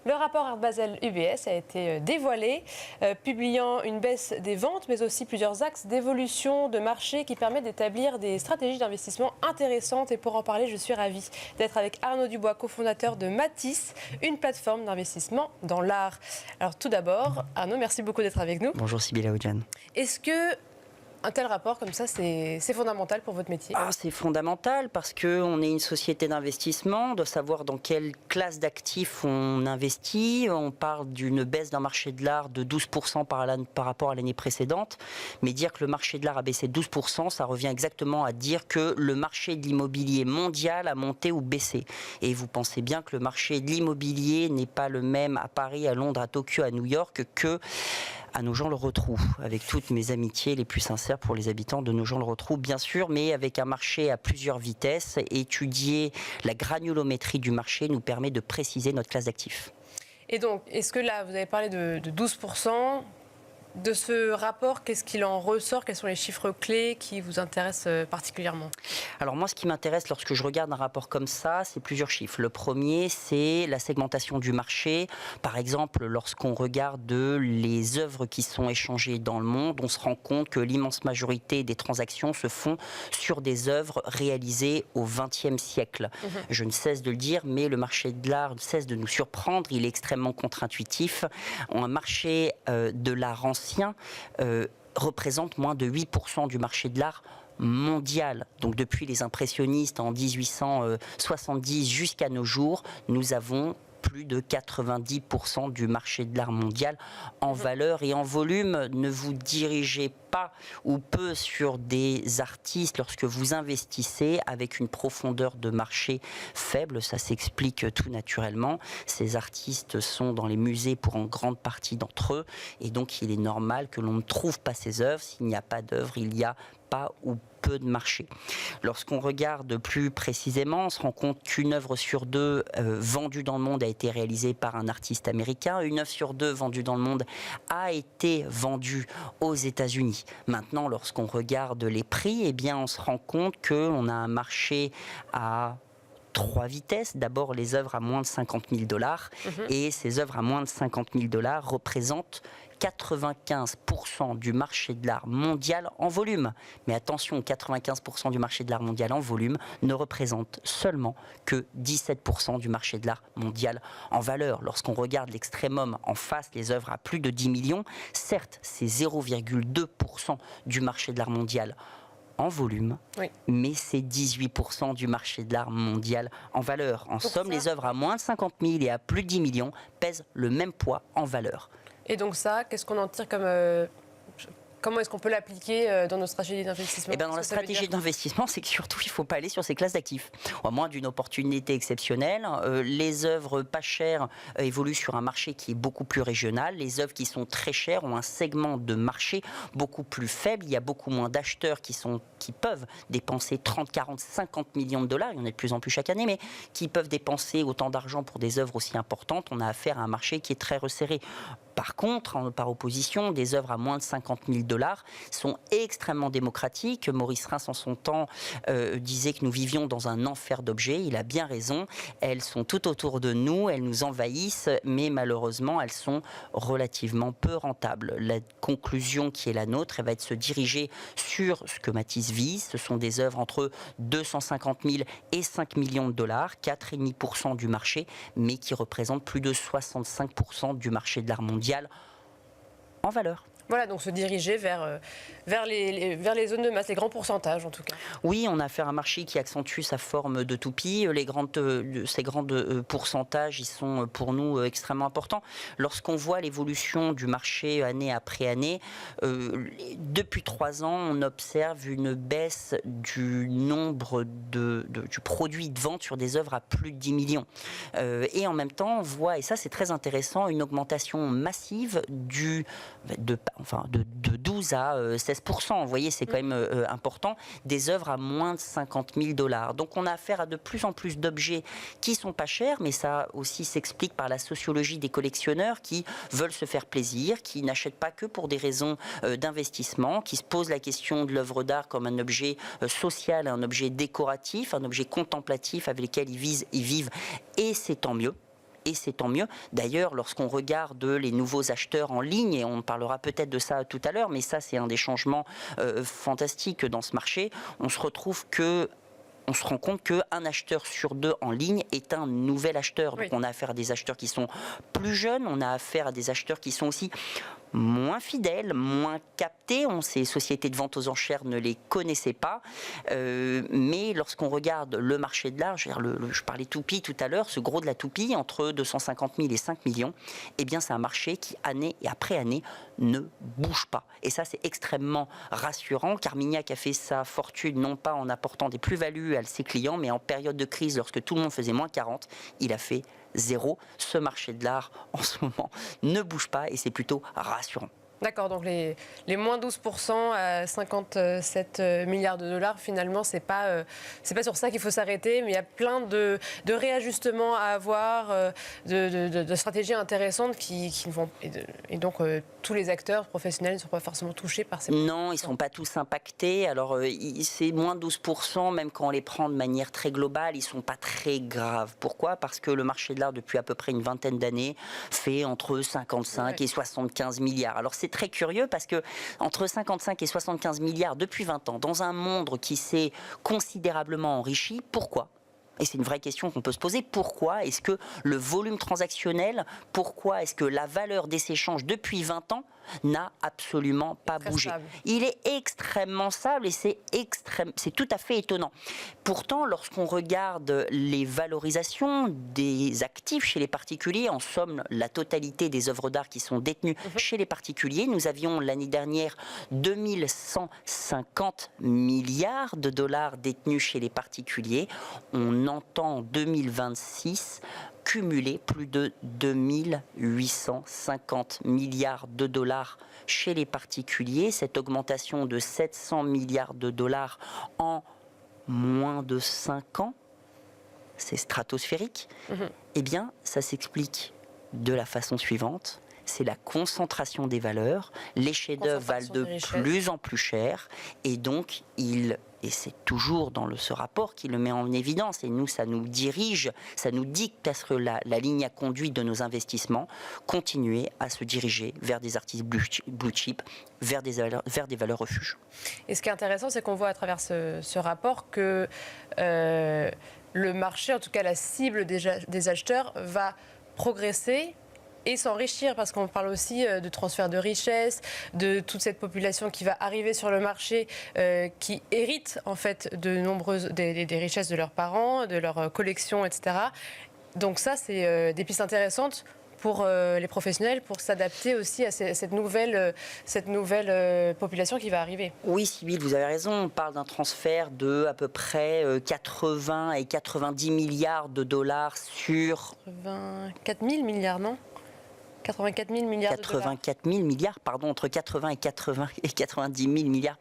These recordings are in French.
Le rapport Art Basel UBS a été dévoilé, publiant une baisse des ventes, mais aussi plusieurs axes d'évolution de marché qui permettent d'établir des stratégies d'investissement intéressantes. Et pour en parler, je suis ravie d'être avec Arnaud Dubois, cofondateur de Matisse, une plateforme d'investissement dans l'art. Alors tout d'abord, Arnaud, merci beaucoup d'être avec nous. Bonjour Sybilla Oudjan. Est-ce que un tel rapport comme ça, c'est fondamental pour votre métier? C'est fondamental parce qu'on est une société d'investissement, de savoir dans quelle classe d'actifs on investit. On parle d'une baisse d'un marché de l'art de 12% par rapport à l'année précédente. Mais dire que le marché de l'art a baissé de 12%, ça revient exactement à dire que le marché de l'immobilier mondial a monté ou baissé. Et vous pensez bien que le marché de l'immobilier n'est pas le même à Paris, à Londres, à Tokyo, à New York que à Nogent-le-Rotrou, avec toutes mes amitiés les plus sincères pour les habitants de Nogent-le-Rotrou, bien sûr, mais avec un marché à plusieurs vitesses. Étudier la granulométrie du marché nous permet de préciser notre classe d'actifs. Et donc, est-ce que là, vous avez parlé de 12%, de ce rapport, qu'est-ce qu'il en ressort? Quels sont les chiffres clés qui vous intéressent particulièrement? Alors moi, ce qui m'intéresse lorsque je regarde un rapport comme ça, c'est plusieurs chiffres. Le premier, c'est la segmentation du marché. Par exemple, lorsqu'on regarde les œuvres qui sont échangées dans le monde, on se rend compte que l'immense majorité des transactions se font sur des œuvres réalisées au XXe siècle. Je ne cesse de le dire, mais le marché de l'art ne cesse de nous surprendre. Il est extrêmement contre-intuitif. Un marché de l'art ancien représente moins de 8% du marché de l'art mondial. Donc depuis les impressionnistes en 1870 jusqu'à nos jours, nous avons plus de 90% du marché de l'art mondial en valeur et en volume. Ne vous dirigez pas ou peu sur des artistes lorsque vous investissez avec une profondeur de marché faible. Ça s'explique tout naturellement. Ces artistes sont dans les musées pour en grande partie d'entre eux et donc il est normal que l'on ne trouve pas ces œuvres. S'il n'y a pas d'œuvres, il n'y a pas ou peu de marché. Lorsqu'on regarde plus précisément, on se rend compte qu'une œuvre sur deux vendue dans le monde a été réalisée par un artiste américain. Une œuvre sur deux vendue dans le monde a été vendue aux États-Unis. Maintenant, lorsqu'on regarde les prix, eh bien, on se rend compte qu'on a un marché à 3 vitesses. D'abord, les œuvres à moins de 50 000 $. Et ces œuvres à moins de 50 000 $ représentent 95% du marché de l'art mondial en volume. Mais attention, 95% du marché de l'art mondial en volume ne représente seulement que 17% du marché de l'art mondial en valeur. Lorsqu'on regarde l'extrémum en face, les œuvres à plus de 10 millions, certes, c'est 0,2% du marché de l'art mondial en volume, oui, mais c'est 18% du marché de l'art mondial en valeur. En somme, les œuvres à moins de 50 000 et à plus de 10 millions pèsent le même poids en valeur. Et donc ça, qu'est-ce qu'on en tire comme... Comment est-ce qu'on peut l'appliquer dans nos stratégies d'investissement? Dans la stratégie d'investissement, c'est que surtout, il ne faut pas aller sur ces classes d'actifs. À moins d'une opportunité exceptionnelle, les œuvres pas chères évoluent sur un marché qui est beaucoup plus régional. Les œuvres qui sont très chères ont un segment de marché beaucoup plus faible. Il y a beaucoup moins d'acheteurs qui peuvent dépenser 30, 40, 50 millions de $. Il y en a de plus en plus chaque année, mais qui peuvent dépenser autant d'argent pour des œuvres aussi importantes. On a affaire à un marché qui est très resserré. Par contre, par opposition, des œuvres à moins de 50 000 $ sont extrêmement démocratiques. Maurice Reims, en son temps, disait que nous vivions dans un enfer d'objets. Il a bien raison. Elles sont tout autour de nous, elles nous envahissent, mais malheureusement, elles sont relativement peu rentables. La conclusion qui est la nôtre, elle va être de se diriger sur ce que Matisse vise. Ce sont des œuvres entre 250 000 et 5 millions de $, 4,5% du marché, mais qui représentent plus de 65% du marché de l'art mondial en valeur. Voilà, donc se diriger vers les zones de masse, les grands pourcentages en tout cas. Oui, on a affaire à un marché qui accentue sa forme de toupie. Ces grands pourcentages, ils sont pour nous extrêmement importants. Lorsqu'on voit l'évolution du marché année après année, depuis 3 ans, on observe une baisse du nombre du produit de vente sur des œuvres à plus de 10 millions. Et en même temps, on voit, et ça c'est très intéressant, une augmentation massive de 12 à 16%. Vous voyez, c'est quand même important. Des œuvres à moins de 50 000 $. Donc on a affaire à de plus en plus d'objets qui sont pas chers, mais ça aussi s'explique par la sociologie des collectionneurs qui veulent se faire plaisir, qui n'achètent pas que pour des raisons d'investissement, qui se posent la question de l'œuvre d'art comme un objet social, un objet décoratif, un objet contemplatif avec lequel ils vivent, et c'est tant mieux. et c'est tant mieux. D'ailleurs, lorsqu'on regarde les nouveaux acheteurs en ligne, et on parlera peut-être de ça tout à l'heure, mais ça c'est un des changements fantastiques dans ce marché, on se rend compte qu'un acheteur sur deux en ligne est un nouvel acheteur. Donc on a affaire à des acheteurs qui sont plus jeunes, on a affaire à des acheteurs qui sont aussi moins fidèles, moins captés. Ces sociétés de vente aux enchères ne les connaissaient pas. Mais lorsqu'on regarde le marché de l'art, je parlais toupie tout à l'heure, ce gros de la toupie, entre 250 000 et 5 millions, eh bien c'est un marché qui, année et après année, ne bouge pas. Et ça, c'est extrêmement rassurant. Carmignac a fait sa fortune, non pas en apportant des plus-values à ses clients, mais en période de crise, lorsque tout le monde faisait moins 40, il a fait zéro. Ce marché de l'art, en ce moment, ne bouge pas et c'est plutôt rassurant. D'accord, donc les moins 12% à 57 milliards de dollars, finalement, c'est pas sur ça qu'il faut s'arrêter, mais il y a plein de réajustements à avoir, de stratégies intéressantes qui vont... Et donc, tous les acteurs professionnels ne sont pas forcément touchés par ces... Non, ils ne sont pas tous impactés. Alors, c'est moins 12%, même quand on les prend de manière très globale, ils ne sont pas très graves. Pourquoi ? Parce que le marché de l'art, depuis à peu près une vingtaine d'années, fait entre 55 et 75 milliards. Alors, c'est très curieux parce que entre 55 et 75 milliards depuis 20 ans, dans un monde qui s'est considérablement enrichi, pourquoi ? Et c'est une vraie question qu'on peut se poser. Pourquoi est-ce que le volume transactionnel, pourquoi est-ce que la valeur des échanges depuis 20 ans n'a absolument pas bougé. Il est extrêmement stable et c'est tout à fait étonnant. Pourtant, lorsqu'on regarde les valorisations des actifs chez les particuliers, en somme, la totalité des œuvres d'art qui sont détenues chez les particuliers, nous avions l'année dernière 2150 milliards de dollars détenus chez les particuliers. On entend en 2026 cumulé plus de 2850 milliards de dollars chez les particuliers. Cette augmentation de 700 milliards de dollars en moins de 5 ans, c'est stratosphérique. Eh bien, ça s'explique de la façon suivante. C'est la concentration des valeurs. Les chefs-d'œuvre valent de plus en plus cher et donc et c'est toujours dans ce rapport qui le met en évidence, et nous, ça nous dirige, ça nous dicte peut-être la ligne à conduite de nos investissements, continuer à se diriger vers des artistes blue chip, vers des valeurs refuges. Et ce qui est intéressant, c'est qu'on voit à travers ce rapport que le marché, en tout cas la cible des acheteurs, va progresser et s'enrichir, parce qu'on parle aussi de transfert de richesse, de toute cette population qui va arriver sur le marché, qui hérite en fait de nombreuses des richesses de leurs parents, de leur collection, etc. Donc ça, c'est des pistes intéressantes pour les professionnels, pour s'adapter aussi à cette nouvelle population qui va arriver. Oui, Sybille, vous avez raison. On parle d'un transfert de à peu près 80 et 90 milliards de dollars sur... 84 000 milliards, non ? 84 000 milliards de dollars. 84 000 milliards, pardon, entre 80 et 90 000 milliards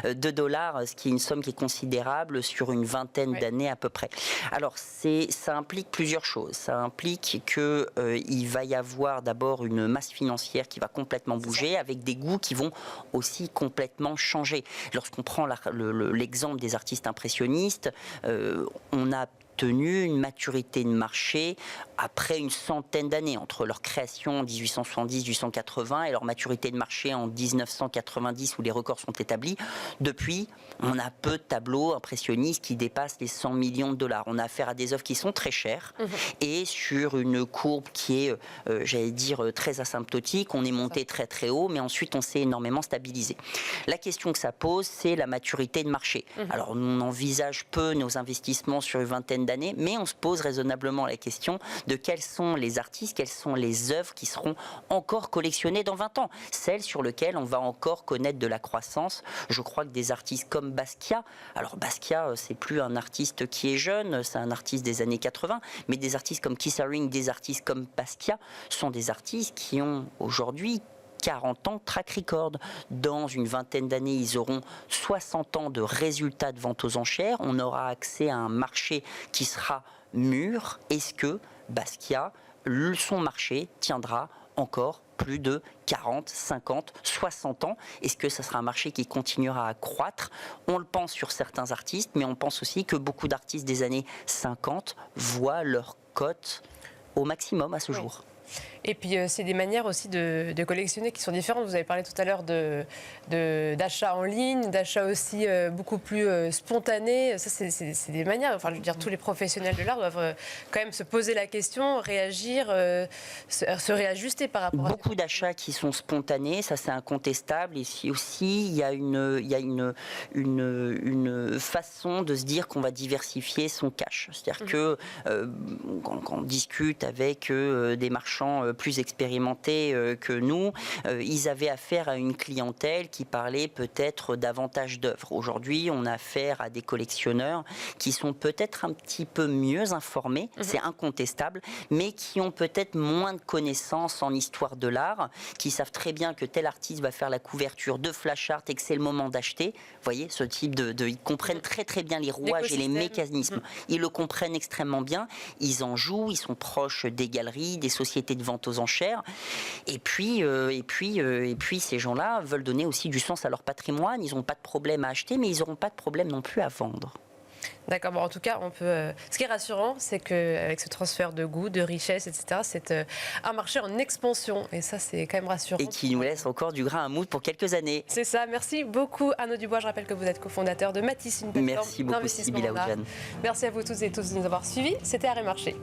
de dollars, ce qui est une somme qui est considérable sur une vingtaine d'années à peu près. Alors, ça implique plusieurs choses. Ça implique qu'il va y avoir d'abord une masse financière qui va complètement bouger, avec des goûts qui vont aussi complètement changer. Lorsqu'on prend l'exemple des artistes impressionnistes, on a tenu une maturité de marché après une centaine d'années, entre leur création en 1870-1880 et leur maturité de marché en 1990 où les records sont établis. Depuis, on a peu de tableaux impressionnistes qui dépassent les 100 millions de dollars. On a affaire à des œuvres qui sont très chères et sur une courbe qui est, j'allais dire, très asymptotique. On est monté très très haut, mais ensuite on s'est énormément stabilisé. La question que ça pose, c'est la maturité de marché. Alors on envisage peu nos investissements sur une vingtaine d'années, mais on se pose raisonnablement la question de quels sont les artistes, quelles sont les œuvres qui seront encore collectionnées dans 20 ans, celles sur lesquelles on va encore connaître de la croissance. Je crois que des artistes comme Basquiat, alors Basquiat, c'est plus un artiste qui est jeune, c'est un artiste des années 80, mais des artistes comme Keith Haring, des artistes comme Basquiat sont des artistes qui ont aujourd'hui 40 ans de track record. Dans une vingtaine d'années, ils auront 60 ans de résultats de vente aux enchères. On aura accès à un marché qui sera mûr. Est-ce que Basquiat, son marché, tiendra encore plus de 40, 50, 60 ans? Est-ce que ça sera un marché qui continuera à croître? On le pense sur certains artistes, mais on pense aussi que beaucoup d'artistes des années 50 voient leur cote au maximum à ce Oui. jour. Et puis, c'est des manières aussi de collectionner qui sont différentes. Vous avez parlé tout à l'heure d'achat en ligne, d'achat aussi beaucoup plus spontané. Ça, c'est des manières. Enfin, je veux dire, tous les professionnels de l'art doivent quand même se poser la question, réagir, se réajuster par rapport à ça. Beaucoup d'achats qui sont spontanés, ça c'est incontestable. Et aussi, il y a une façon de se dire qu'on va diversifier son cash. C'est-à-dire que quand on discute avec des marchands plus expérimentés que nous, ils avaient affaire à une clientèle qui parlait peut-être davantage d'œuvres. Aujourd'hui, on a affaire à des collectionneurs qui sont peut-être un petit peu mieux informés, c'est incontestable, mais qui ont peut-être moins de connaissances en histoire de l'art, qui savent très bien que tel artiste va faire la couverture de Flash Art et que c'est le moment d'acheter. Vous voyez, ce type ils comprennent très très bien les rouages et les mécanismes. Ils le comprennent extrêmement bien. Ils en jouent, ils sont proches des galeries, des sociétés de vente aux enchères. Et puis ces gens-là veulent donner aussi du sens à leur patrimoine. Ils n'ont pas de problème à acheter, mais ils n'auront pas de problème non plus à vendre. D'accord, bon, en tout cas, ce qui est rassurant, c'est qu'avec ce transfert de goût, de richesse, etc., c'est un marché en expansion. Et ça, c'est quand même rassurant. Et qui nous laisse encore du grain à moudre pour quelques années. C'est ça. Merci beaucoup, Arnaud Dubois. Je rappelle que vous êtes cofondateur de Matisse, une plateforme d'investissement en art. Merci à vous toutes et tous de nous avoir suivis. C'était Arrêt Marché.